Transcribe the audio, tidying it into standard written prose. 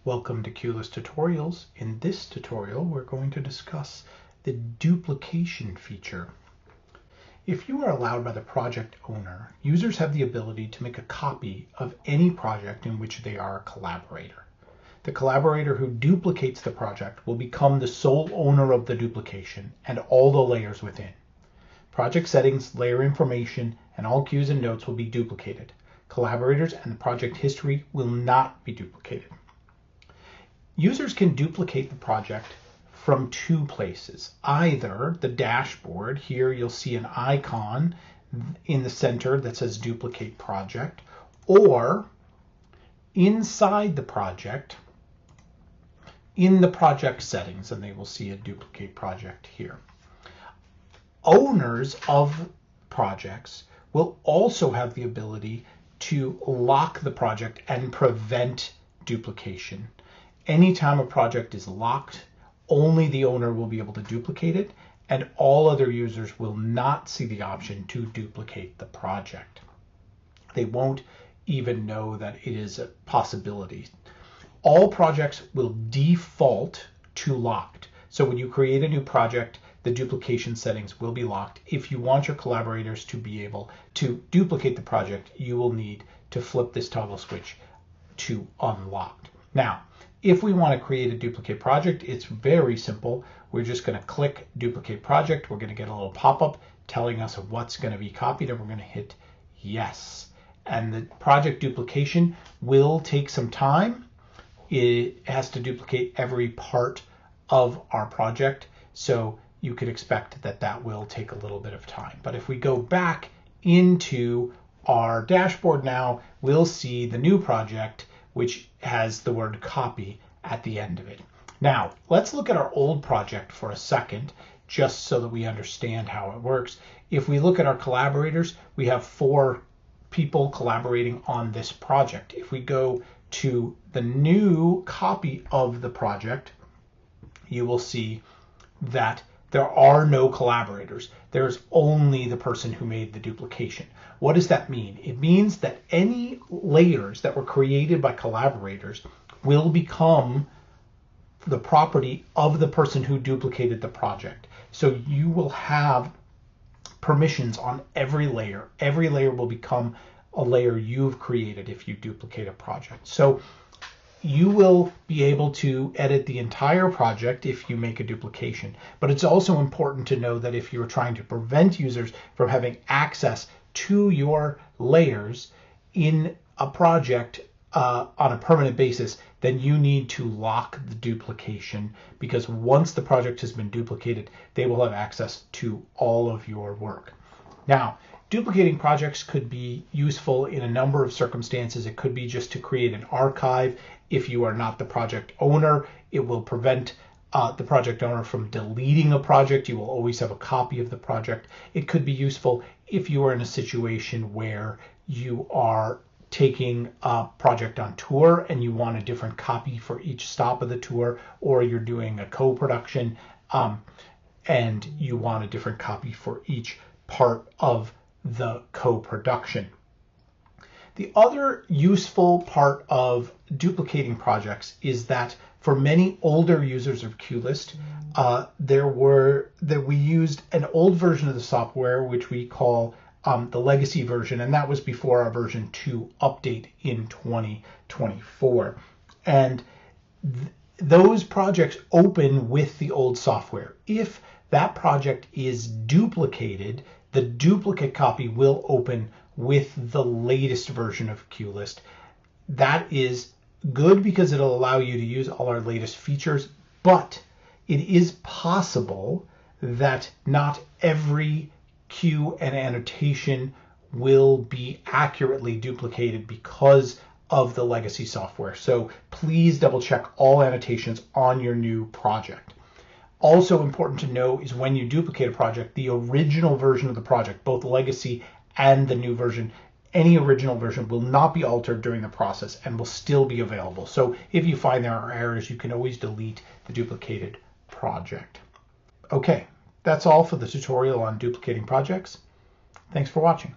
Welcome to Cuelist Tutorials. In this tutorial, we're going to discuss the duplication feature. If you are allowed by the project owner, users have the ability to make a copy of any project in which they are a collaborator. The collaborator who duplicates the project will become the sole owner of the duplication and all the layers within. Project settings, layer information, and all cues and notes will be duplicated. Collaborators and the project history will not be duplicated. Users can duplicate the project from two places. Either the dashboard, here you'll see an icon in the center that says duplicate project, or inside the project in the project settings, and they will see a duplicate project here. Owners of projects will also have the ability to lock the project and prevent duplication. Anytime a project is locked, only the owner will be able to duplicate it, and all other users will not see the option to duplicate the project. They won't even know that it is a possibility. All projects will default to locked. So when you create a new project, the duplication settings will be locked. If you want your collaborators to be able to duplicate the project, you will need to flip this toggle switch to unlocked. Now, if we want to create a duplicate project, it's very simple. We're just going to click duplicate project. We're going to get a little pop-up telling us what's going to be copied, and we're going to hit yes. And the project duplication will take some time. It has to duplicate every part of our project, so you could expect that that will take a little bit of time. But if we go back into our dashboard now, we'll see the new project, which has the word copy at the end of it. Now, let's look at our old project for a second, just so that we understand how it works. If we look at our collaborators, we have 4 people collaborating on this project. If we go to the new copy of the project, you will see that there are no collaborators. There's only the person who made the duplication. What does that mean? It means that any layers that were created by collaborators will become the property of the person who duplicated the project. So you will have permissions on every layer. Every layer will become a layer you've created if you duplicate a project. So you will be able to edit the entire project if you make a duplication. But it's also important to know that if you're trying to prevent users from having access to your layers in a project on a permanent basis, then you need to lock the duplication, because once the project has been duplicated, they will have access to all of your work. Now, duplicating projects could be useful in a number of circumstances. It could be just to create an archive. If you are not the project owner, it will prevent the project owner from deleting a project. You will always have a copy of the project. It could be useful if you are in a situation where you are taking a project on tour and you want a different copy for each stop of the tour, or you're doing a co-production and you want a different copy for each part of the co-production. The other useful part of duplicating projects is that for many older users of Cuelist, we used an old version of the software, which we call the legacy version, and that was before our version 2 update in 2024. And those projects open with the old software. If that project is duplicated, the duplicate copy will open with the latest version of Cuelist. That is good because it'll allow you to use all our latest features, but it is possible that not every cue and annotation will be accurately duplicated because of the legacy software. So please double check all annotations on your new project. Also important to know is when you duplicate a project, the original version of the project, both legacy and the new version, any original version will not be altered during the process and will still be available. So if you find there are errors, you can always delete the duplicated project. Okay, that's all for the tutorial on duplicating projects. Thanks for watching.